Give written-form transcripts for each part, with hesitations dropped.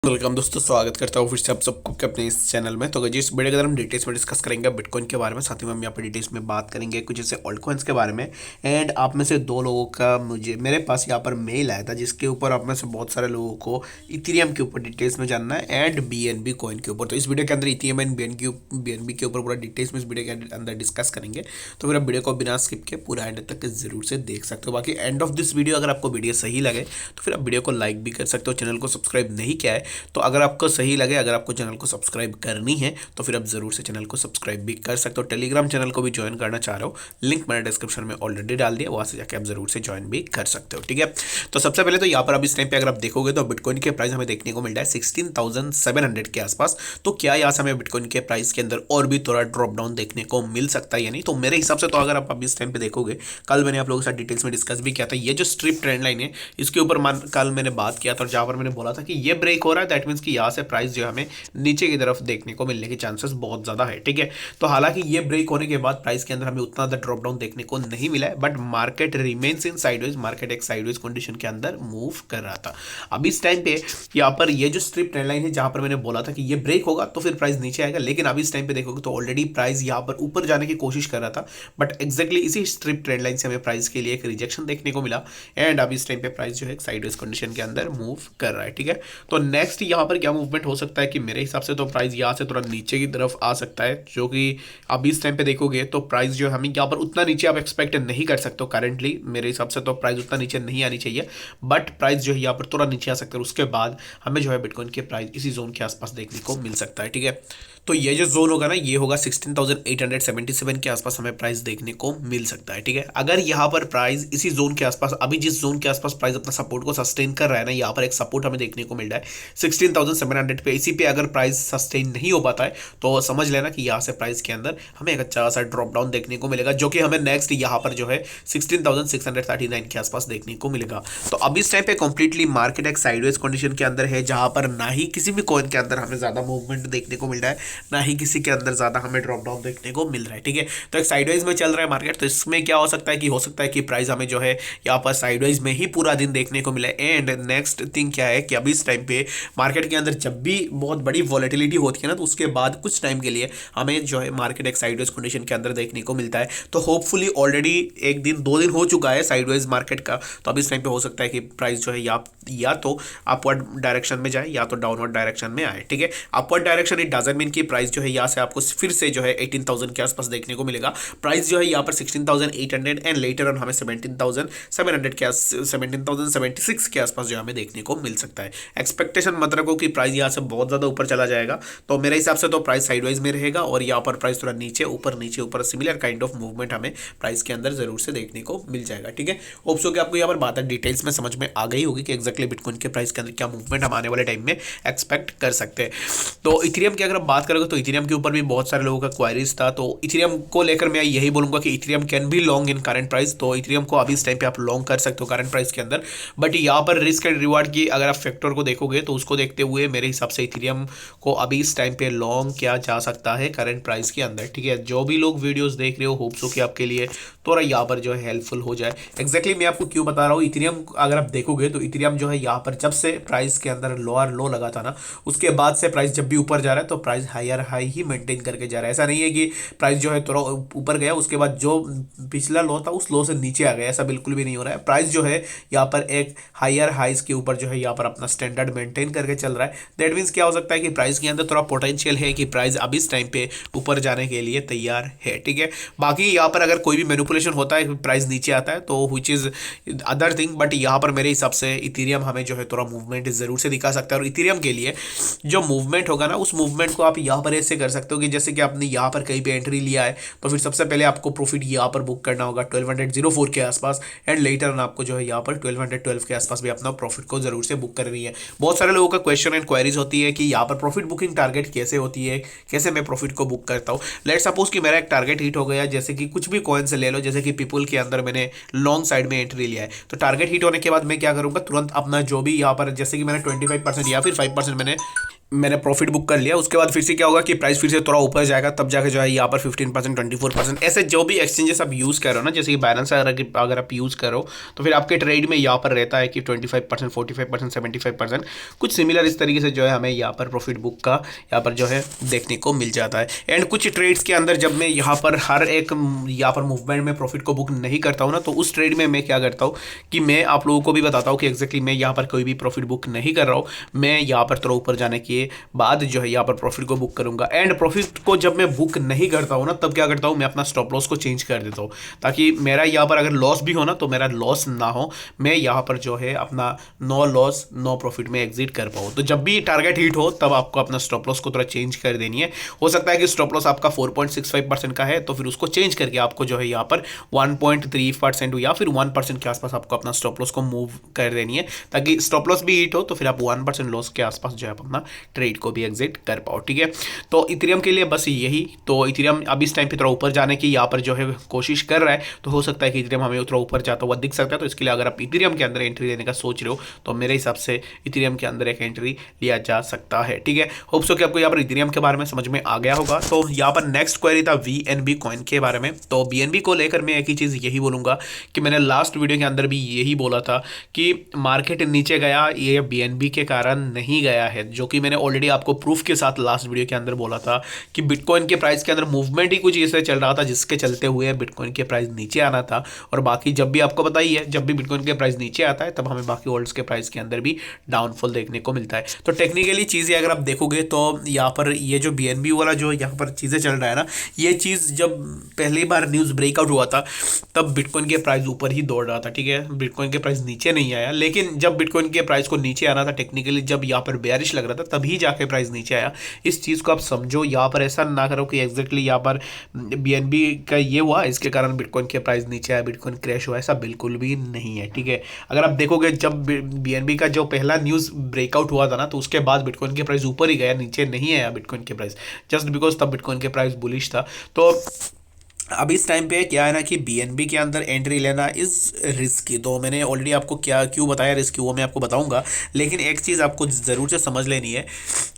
Welcome दोस्तों, स्वागत करता हूँ फिर से आप सबको के अपने इस चैनल में। तो जिस वीडियो के अंदर हम डिटेल्स में डिस्कस करेंगे बिटकॉइन के बारे में, साथ ही में हम यहाँ पर डिटेल्स में बात करेंगे कुछ ऐसे ऑल्ट कॉइन्स के बारे में। एंड आप में से दो लोगों का मेरे पास यहाँ पर मेल आया था जिसके ऊपर आप में से बहुत सारे लोगों को इथेरियम के ऊपर डिटेल्स में जानना है एंड BNB कॉइन के ऊपर। तो इस वीडियो के अंदर इथेरियम एंड BNB के ऊपर पूरा डिटेल्स में इस वीडियो के अंदर डिस्कस करेंगे। तो फिर आप वीडियो को बिना स्किप के पूरा एंड तक जरूर से देख सकते हो। बाकी एंड ऑफ दिस वीडियो अगर आपको वीडियो सही लगे तो फिर आप वीडियो को लाइक भी कर सकते हो। चैनल को सब्सक्राइब नहीं किया है तो अगर आपको सही लगे, अगर आपको चैनल को सब्सक्राइब करनी है तो फिर आप जरूर से चैनल को सब्सक्राइब भी कर सकते हो। टेलीग्राम चैनल को भी ज्वाइन करना चाह रहे हो, लिंक मैंने डिस्क्रिप्शन में ऑलरेडी डाल दिया, वहां से जाके आप जरूर से ज्वाइन भी कर सकते हो। ठीक है, तो सबसे पहले तो यहाँ पर अब इस टाइम पे अगर आप देखोगे तो बिटकॉइन के प्राइस हमें देखने को मिल रहा है 16,700 के आसपास। तो क्या यहाँ से हमें बिटकॉइन के प्राइस के अंदर और भी थोड़ा ड्रॉप डाउन देखने को मिल सकता है या नहीं? तो मेरे हिसाब से तो अगर आप अभी इस टाइम पे देखोगे, कल मैंने आप लोगों के साथ डिटेल्स में डिस्कस भी किया था, ये जो स्ट्रिप ट्रेंड लाइन है इसके ऊपर कल मैंने बात किया था और जहां पर मैंने बोला था कि ये ब्रेक हो रहा है, दैट मीन्स कि यहाँ से प्राइस जो है हमें नीचे की तरफ देखने को मिलने के चांसेस बहुत ज्यादा है। ठीक है, तो हालांकि ये ब्रेक होने के बाद प्राइस के अंदर हमें उतना ज्यादा ड्रॉप डाउन देखने को नहीं मिला है, but market remains in sideways, market एक साइडवेज कंडीशन के अंदर मूव कर रहा था। अब इस टाइम पे यहाँ पर ये जो स्ट्रिप ट्रेंड लाइन है जहां पर मैंने बोला था कि ये ब्रेक होगा तो फिर प्राइस नीचे आएगा, लेकिन अभी इस टाइम पे देखोगे तो ऑलरेडी प्राइस यहाँ पर ऊपर जाने की कोशिश कर रहा था, बट एक्जैक्टली इसी स्ट्रिप ट्रेंड लाइन से हमें प्राइस के लिए एक रिजेक्शन देखने को मिला एंड अभी इस टाइम पे प्राइस जो है साइडवेज कंडीशन के अंदर मूव कर रहा है। ठीक है, तो नेक्स्ट यहाँ पर क्या मूवमेंट हो सकता है कि मेरे हिसाब से तो प्राइस यहाँ से थोड़ा नीचे की तरफ आ सकता है, जो कि अभी इस टाइम पे देखोगे तो प्राइस जो है हमें यहाँ पर उतना नीचे आप एक्सपेक्ट नहीं कर सकते हो। करेंटली मेरे हिसाब से तो प्राइस उतना नीचे नहीं आनी चाहिए, बट प्राइस जो है यहाँ पर थोड़ा नीचे आ सकता है। उसके बाद हमें जो है बिटकॉइन के प्राइस इसी जोन के आसपास देखने को मिल सकता है। ठीक है, तो ये जो जोन होगा ना, ये होगा 16,877 के आसपास हमें प्राइस देखने को मिल सकता है। ठीक है, अगर यहाँ पर प्राइस इसी जोन के आसपास, अभी जिस जोन के आसपास प्राइस अपना सपोर्ट को सस्टेन कर रहा है ना, यहाँ पर एक सपोर्ट हमें देखने को मिल रहा है 16,700 पे, इसी पे अगर प्राइस सस्टेन नहीं हो पाता है तो समझ लेना कि यहाँ से प्राइस के अंदर हमें एक अच्छा सा ड्रॉप डाउन देखने को मिलेगा, जो कि हमें नेक्स्ट यहाँ पर जो है 16,639 के आसपास देखने को मिलेगा। तो अब इस टाइम पे कंप्लीटली मार्केट एक साइडवेज कंडीशन के अंदर है, जहां पर ना ही किसी भी कॉइन के अंदर हमें ज्यादा मूवमेंट देखने को मिल रहा है, ना ही किसी के अंदर ज्यादा हमें ड्रॉप डाउन देखने को मिल रहा है। ठीक है, तो एक साइडवेज में चल रहा है मार्केट। तो इसमें क्या हो सकता है कि प्राइस हमें जो है यहाँ पर साइडवेज में ही पूरा दिन देखने को मिला है। एंड नेक्स्ट थिंग क्या है कि अभी इस टाइम पे मार्केट के अंदर जब भी बहुत बड़ी वॉलेटिलिटी होती है ना, तो उसके बाद कुछ टाइम के लिए हमें जो है मार्केट एक साइडवेज कंडीशन के अंदर देखने को मिलता है। तो होपफुली ऑलरेडी एक दिन दो दिन हो चुका है साइडवेज मार्केट का, तो अब इस टाइम पे हो सकता है कि प्राइस जो है या तो अपवर्ड डायरेक्शन में जाए या तो डाउनवर्ड डायरेक्शन में आए। ठीक है, upward direction it doesn't mean कि प्राइस जो है यहाँ से आपको फिर से जो है 18,000 के आसपास देखने को मिलेगा। प्राइस जो है यहाँ पर 16,800 एंड लेटर ऑन हमें 17,700 के 17,076 के आसपास जो हमें देखने को मिल सकता है। एक्सपेक्टेशन मत रखो कि प्राइस यहाँ से बहुत ज्यादा ऊपर चला जाएगा, तो मेरे हिसाब से तो प्राइस साइडवाइज में रहेगा और यहाँ पर प्राइस थोड़ा नीचे ऊपर सिमिलर काइंड ऑफ मूवमेंट हमें प्राइस के अंदर जरूर से देखने को मिल जाएगा। ठीक है, होप्स हो कि आपको यहाँ पर बात डिटेल्स में समझ में आ गई होगी कि एक्जैक्टली बिटकॉइन के प्राइस के अंदर क्या मूवमेंट हम आने वाले टाइम में एक्सपेक्ट कर सकते हैं। तो इथेरियम की अगर आप बात करोगे तो इथेरियम के ऊपर भी बहुत सारे लोगों का क्वारीज था, तो इथेरियम को लेकर मैं यही बोलूंगा कि Ethereum can be long in current price. तो इथेरियम को अभी इस टाइम पे आप लॉन्ग कर सकते हो करंट प्राइस के अंदर, बट यहाँ पर रिस्क एंड रिवार्ड की अगर आप फैक्टर को देखोगे तो उसको देखते हुए मेरे हिसाब से इथेरियम को अभी इस टाइम पे लॉन्ग किया जा सकता है करंट प्राइस के अंदर। ठीक है, जो भी लोग वीडियोस देख रहे हो होप्स हो कि आपके लिए थोड़ा यहाँ पर जो है हेल्पफुल हो जाए। एक्जैक्टली मैं आपको क्यों बता रहा हूँ, इथेरियम अगर आप देखोगे तो इथेरियम जो है यहाँ पर जब से प्राइस के अंदर लोअर लो लगा था ना, उसके बाद से प्राइस जब भी ऊपर जा रहा है तो प्राइस हायर हाई ही मेंटेन करके जा रहा है। ऐसा नहीं है कि प्राइस जो है थोड़ा ऊपर गया उसके बाद जो पिछला लो था उस लो से नीचे आ गया, ऐसा बिल्कुल भी नहीं हो रहा है। प्राइस जो है यहाँ पर एक हायर हाइज के ऊपर जो है यहाँ पर अपना स्टैंडर्ड मेंटेन करके चल रहा है। दैट मीन्स क्या हो सकता है कि प्राइस के अंदर थोड़ा पोटेंशियल है कि प्राइस अब इस टाइम पे ऊपर जाने के लिए तैयार है। ठीक है, बाकी यहाँ पर अगर कोई भी मैनिपुलेशन होता है प्राइस नीचे आता है तो which is other thing, but यहाँ पर मेरे हिसाब से इथेरियम हमें जो है थोड़ा मूवमेंट जरूर से दिखा सकता है। और इथेरियम के लिए जो मूवमेंट होगा ना, उस मूवमेंट को आप यहाँ पर ऐसे कर सकते हो कि जैसे कि आपने यहाँ पर कहीं पे एंट्री लिया है तो फिर सबसे पहले आपको प्रॉफिट यहाँ पर बुक करना होगा 1204 के आसपास एंड लेटर ऑन आपको जो है यहाँ पर 1212 के आसपास भी अपना प्रॉफिट को जरूर से बुक करनी है। बहुत सारे लोगों का क्वेश्चन एंड क्वेरीज होती है कि यहाँ पर प्रॉफिट बुकिंग टारगेट कैसे होती है, कैसे मैं प्रॉफिट को बुक करता हूँ। लेट सपोज कि मेरा एक टारगेट हिट हो गया, जैसे कि कुछ भी कॉइन से ले लो, जैसे कि पीपल के अंदर मैंने लॉन्ग साइड में एंट्री लिया है, तो टारगेट हिट होने के बाद मैं क्या करूंगा, तुरंत अपना जो भी यहाँ पर जैसे कि मैंने 25% या फिर 5% मैंने मैंने प्रॉफिट बुक कर लिया, उसके बाद फिर से क्या होगा कि प्राइस फिर से थोड़ा ऊपर जाएगा, तब जाके जो है यहाँ पर 15%, 24%, ऐसे जो भी एक्सचेंजेस आप यूज़ कर रहे हो ना, जैसे कि बैलेंस अगर आप यूज़ करो तो फिर आपके ट्रेड में यहाँ पर रहता है कि 25%, 45%, 75%, कुछ सिमिलर इस तरीके से जो है हमें यहाँ पर प्रॉफिट बुक का यहाँ पर जो है देखने को मिल जाता है। एंड कुछ ट्रेड्स के अंदर जब मैं यहाँ पर हर एक यहाँ पर मूवमेंट में प्रॉफिट को बुक नहीं करता हूँ ना, तो उस ट्रेड में मैं क्या करता हूँ कि मैं आप लोगों को भी बताता हूँ कि एग्जैक्टली मैं यहाँ पर कोई भी प्रॉफिट बुक नहीं कर रहा हूँ, मैं यहाँ पर थोड़ा ऊपर जाने के बाद जो है यहाँ पर प्रॉफिट को बुक करूंगा। एंड प्रॉफिट को जब मैं बुक नहीं करता हूँ ना, तब क्या करता हूँ, मैं अपना स्टॉप लॉस को चेंज कर देता हूँ, ताकि मेरा यहाँ पर अगर लॉस भी हो ना तो मेरा लॉस ना हो, मैं यहाँ पर जो है अपना नो लॉस नो प्रॉफिट में एग्जिट कर पाऊँ। तो जब भी टारगेट हिट हो तब आपको अपना स्टॉप लॉस को थोड़ा चेंज कर देनी है। हो सकता है कि स्टॉप लॉस आपका 4.65% का है, तो फिर उसको चेंज करके आपको जो है यहाँ पर 1.3% या फिर 1% के आसपास आपको अपना स्टॉप लॉस को मूव कर देनी है, ताकि स्टॉप लॉस भी हिट हो तो फिर आप 1% लॉस के आसपास जो है अपना ट्रेड को भी एग्जिट कर पाओ। ठीक है, तो इथेरियम के लिए बस यही। तो इथेरियम अब इस टाइम पे थोड़ा ऊपर जाने की यहाँ पर जो है कोशिश कर रहा है, तो हो सकता है कि इथेरियम हमें थोड़ा ऊपर जाता हुआ दिख सकता है। तो इसके लिए अगर आप इथेरियम के अंदर एंट्री लेने का सोच रहे हो तो मेरे हिसाब से इथेरियम के अंदर एक एंट्री लिया जा सकता है। ठीक है, होप सो कि आपको यहाँ पर इथेरियम के बारे में समझ में आ गया होगा। तो यहाँ पर नेक्स्ट क्वेरी था BNB कॉइन के बारे में। तो BNB को लेकर मैं एक ही चीज़ यही बोलूँगा कि मैंने लास्ट वीडियो के अंदर भी यही बोला था कि मार्केट नीचे गया, ये BNB के कारण नहीं गया है, जो कि मैंने ऑलरेडी आपको प्रूफ के साथ लास्ट वीडियो के अंदर बोला था कि बिटकॉइन के प्राइस के अंदर मूवमेंट ही कुछ ऐसे चल रहा था जिसके चलते हुए बिटकॉइन के प्राइस नीचे आना था। और बाकी जब भी आपको पता ही है, जब भी बिटकॉइन के प्राइस नीचे आता है तब हमें बाकी वर्ल्ड्स के प्राइस के अंदर भी डाउनफॉल देखने को मिलता है। तो टेक्निकली चीज़ें अगर आप देखोगे तो यहाँ पर ये जो BNB वाला जो यहाँ पर चीज़ें चल रहा है ना, ये चीज़ जब पहली बार न्यूज़ ब्रेकआउट हुआ था तब बिटकॉइन के प्राइस ऊपर ही दौड़ रहा था। ठीक है, बिटकॉइन के प्राइस नीचे नहीं आया, लेकिन जब बिटकॉइन के प्राइस को नीचे आना था, टेक्निकली जब यहाँ पर बेयरिश लग रहा था तभी जाके प्राइस नीचे आया। इस चीज़ को आप समझो, यहाँ पर ऐसा ना करो कि एग्जैक्टली यहाँ पर BNB का ये हुआ इसके कारण बिटकॉइन के प्राइस नीचे आया, बिटकॉइन क्रैश हुआ, ऐसा बिल्कुल भी नहीं है। ठीक है, अगर आप देखोगे जब BNB का जो पहला न्यूज़ ब्रेकआउट हुआ था ना, तो उसके बाद बिटकॉइन के प्राइस ऊपर ही गया, नीचे नहीं आया बिटकॉइन के प्राइस, जस्ट बिकॉज तब बिटकॉइन के प्राइस बुलिश था। तो अब इस टाइम पे क्या है ना कि BNB के अंदर एंट्री लेना इज़ रिस्की। तो मैंने ऑलरेडी आपको क्या क्यों बताया रिस्की, वो मैं आपको बताऊंगा, लेकिन एक चीज़ आपको ज़रूर से समझ लेनी है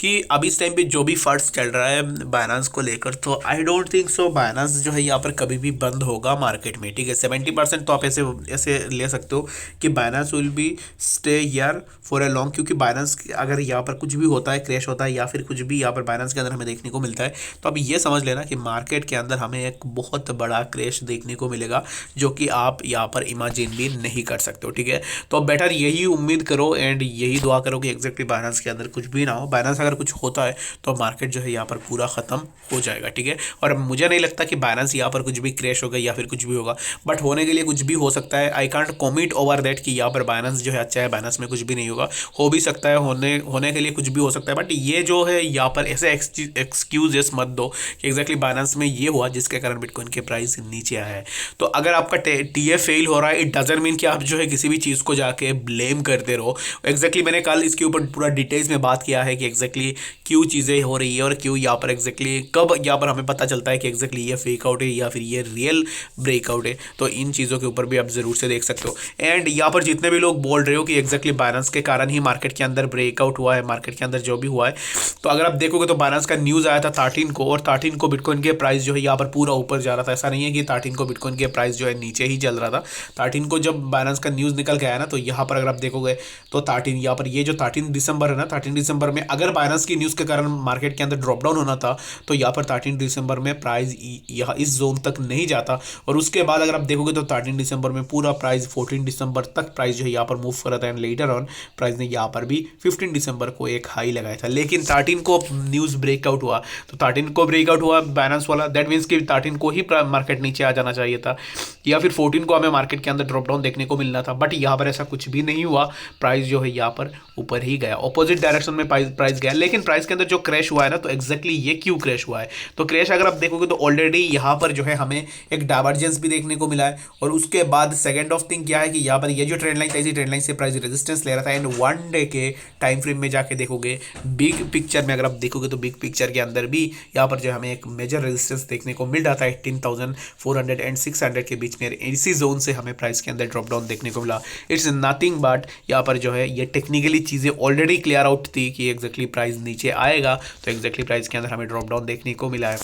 कि अब इस टाइम पे जो भी फर्स्ट चल रहा है बाइनेंस को लेकर, तो I don't think so Binance जो है यहाँ पर कभी भी बंद होगा मार्केट में। ठीक है, 70% तो आप ऐसे ऐसे ले सकते हो कि Binance will be stay here for a long, क्योंकि बाइनेंस अगर यहाँ पर कुछ भी होता है, क्रैश होता है या फिर कुछ भी यहाँ पर बाइनेंस के अंदर हमें देखने को मिलता है, तो अब ये समझ लेना कि मार्केट के अंदर हमें एक बहुत बड़ा क्रैश देखने को मिलेगा, जो कि आप यहाँ पर इमेजिन भी नहीं कर सकते हो। ठीक है, तो बेटर यही उम्मीद करो एंड यही दुआ करो कि एग्जैक्टली बाइनेंस के अंदर कुछ भी ना हो। बाइनेंस अगर कुछ होता है तो मार्केट जो है यहाँ पर पूरा ख़त्म हो जाएगा। ठीक है, और मुझे नहीं लगता कि बाइनेंस यहाँ पर कुछ भी क्रैश होगा या फिर कुछ भी होगा, बट होने के लिए कुछ भी हो सकता है। I can't commit over that कि यहाँ पर बाइनेंस जो है अच्छा है, बाइनेंस में कुछ भी नहीं होगा, हो भी सकता है, होने के लिए कुछ भी हो सकता है, बट ये जो है यहाँ पर ऐसे एक्सक्यूजेस मत दो कि एग्जैक्टली बाइनेंस में ये हुआ जिसके कारण बिटकॉइन के प्राइस नीचे आया है। तो अगर आपका टीए फेल हो रहा है, इट डजंट मीन कि आप जो है किसी भी चीज़ को जाके ब्लेम करते रहो। एग्जैक्टली मैंने कल इसके ऊपर पूरा डिटेल्स में बात किया है कि एग्जैक्टली क्यों चीज़ें हो रही है और क्यों यहाँ पर एग्जैक्टली कब यहाँ पर हमें पता चलता है कि एग्जैक्टली ये फेक आउट है या फिर ये रियल ब्रेकआउट है। तो इन चीज़ों के ऊपर भी आप ज़रूर से देख सकते हो। एंड यहाँ पर जितने भी लोग बोल रहे हो कि एग्जैक्टली बाइनेंस के कारण ही मार्केट के अंदर ब्रेकआउट हुआ है, मार्केट के अंदर जो भी हुआ है, तो अगर आप देखोगे तो बाइनेंस का न्यूज़ आया था 13 को, और 13 को बिटकॉइन के प्राइस जो है यहाँ पर पूरा ऊपर जा रहा था। ऐसा नहीं है कि 13 को बिटकॉइन के प्राइस जो है नीचे ही चल रहा था। 13 को जब बाइनेंस का न्यूज़ निकल के आया ना, तो यहाँ पर अगर आप देखोगे तो 13 यहाँ पर ये जो 13 दिसंबर है ना, 13 दिसंबर में अगर बाइनेंस की न्यूज़ के कारण मार्केट के अंदर ड्रॉप डाउन होना था तो यहाँ पर 13 दिसंबर में प्राइस यहाँ इस जोन तक नहीं जाता। और उसके बाद अगर आप देखोगे तो 13 दिसंबर में पूरा प्राइस 14 दिसंबर तक प्राइस जो है यहाँ पर मूव कर रहा था, एंड लेटर ऑन प्राइस ने यहाँ पर भी 15 दिसंबर को एक हाई लगाया था। लेकिन 13 को न्यूज़ ब्रेकआउट हुआ, तो 13 को ब्रेकआउट हुआ बाइनेंस वाला, दैट मीन्स कि 13 को ही मार्केट नीचे आ जाना चाहिए था, या फिर 14 को हमें मार्केट के अंदर ड्रॉप डाउन देखने को मिलना था। बट यहाँ पर ऐसा कुछ भी नहीं हुआ, प्राइस जो है यहाँ पर ऊपर ही गया, ऑपोजिट डायरेक्शन में प्राइस गया। लेकिन प्राइस के अंदर जो क्रैश हुआ है ना, तो एग्जैक्टली ये क्यों क्रैश हुआ है, तो क्रैश अगर आप देखोगे तो ऑलरेडी यहाँ पर जो है हमें एक डाइवर्जेंस भी देखने को मिला है। और उसके बाद सेकंड ऑफ थिंग क्या है कि यहाँ पर ये जो ट्रेंड लाइन था, इसी ट्रेंड लाइन से प्राइस रेजिस्टेंस ले रहा था। एंड वन डे के टाइम फ्रेम में जाके देखोगे, बिग पिक्चर में अगर आप देखोगे तो बिग पिक्चर के अंदर भी यहाँ पर जो हमें एक मेजर रेजिस्टेंस देखने को मिल रहा था 18,400 एंड 600 के बीच में। इसी जोन से हमें प्राइस के अंदर ड्रॉप डाउन देखने को मिला। इट्स नथिंग बट यहाँ पर जो है ये टेक्निकली चीज़ें ऑलरेडी क्लियर आउट थी कि एग्जैक्टली प्राइस नीचे आएगा तो एग्जैक्टली प्राइस के अंदर हमें ड्रॉप डाउन देखने को मिला है।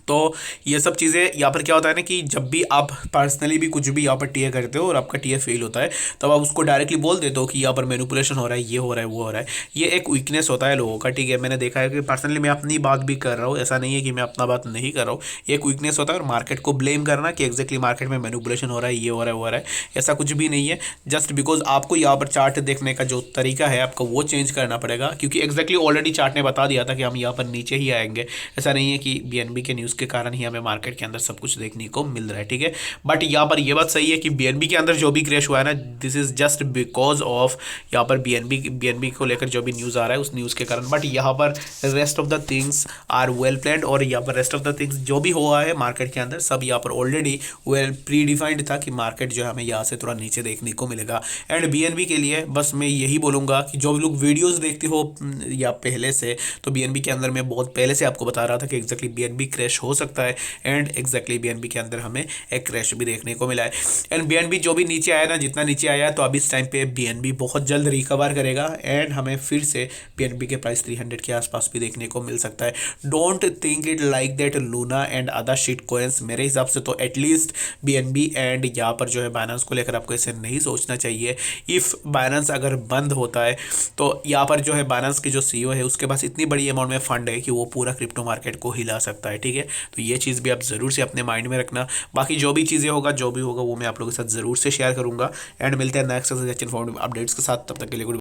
तो ये सब चीज़ें यहाँ पर क्या होता है ना कि जब भी आप पर्सनली भी कुछ भी यहाँ पर टीए करते हो और आपका टीए फेल होता है तब आप उसको डायरेक्टली बोल देते हो कि यहाँ पर मैनिपुलेशन हो रहा है, ये हो रहा है, वो हो रहा है। ये एक वीकनेस होता है लोगों का, ठीक है। मैंने देखा है कि पर्सनली मैं अपनी बात भी कर रहा हूँ, ऐसा नहीं है कि मैं अपना बात नहीं कर रहा हूँ। ये एक वीकनेस होता है और मार्केट को ब्लेम करना कि एग्जैक्टली मार्केट में मैनिपुलेशन हो रहा है, ये हो रहा है, वो हो रहा है, ऐसा कुछ भी नहीं है। जस्ट बिकॉज आपको यहाँ पर चार्ट देखने का जो तरीका है आपका वो चेंज करना पड़ेगा, क्योंकि एग्जैक्टली ऑलरेडी चार्ट ने बता दिया था कि हम यहाँ पर नीचे ही आएंगे। ऐसा नहीं है कि बीएनबी के न्यूज़ के कारण ही हमें मार्केट के अंदर सब कुछ देखने को मिल रहा है, ठीक है। बट यहाँ पर ये बात सही है कि बीएनबी के अंदर जो भी क्रैश हुआ है ना, this is just because of यहाँ पर बीएनबी को लेकर जो भी न्यूज़ आ रहा है उस न्यूज़ के कारण। बट यहाँ पर rest of the things are well planned, और यहाँ पर रेस्ट ऑफ द थिंग्स जो भी हुआ है मार्केट के अंदर सब यहाँ पर ऑलरेडी वेल प्री डिफाइंड था कि मार्केट जो है हमें यहाँ से थोड़ा नीचे देखने को मिलेगा। एंड बीएनबी के लिए बस मैं यही बोलूँगा कि जो लोग वीडियोज़ देखते हो या पहले से, तो बीएनबी के अंदर मैं बहुत पहले से आपको बता रहा था कि एग्जैक्टली बीएनबी क्रैश हो सकता है। एंड एग्जैक्टली बीएनबी के अंदर हमें एक क्रैश भी देखने को मिला है। एंड बीएनबी जो भी नीचे आया ना, जितना नीचे आया है, तो अभी इस टाइम पे बीएनबी बहुत जल्द रिकवर करेगा एंड हमें फिर से बीएनबी के प्राइस 300 के आसपास भी देखने को मिल सकता है। Don't think it like that Luna and other shit coins. मेरे हिसाब से तो एटलीस्ट बीएनबी एंड यहाँ पर जो है बाइनेंस को लेकर आपको ऐसे नहीं सोचना चाहिए। इफ़ बाइनेंस अगर बंद होता है तो यहाँ पर जो है बाइनेंस के जो सीईओ है उसके पास इतनी बड़ी अमाउंट में फंड है कि वो पूरा क्रिप्टो मार्केट को हिला सकता है, ठीक है। तो ये चीज़ भी आप ज़रूर से अपने माइंड में रखना। बाकी जो भी चीज़ें होगा, जो भी होगा वो मैं आप लोगों के साथ ज़रूर से शेयर करूंगा। एंड मिलते हैं नेक्स्ट अपडेट्स के साथ, तब तक के लिए गुड।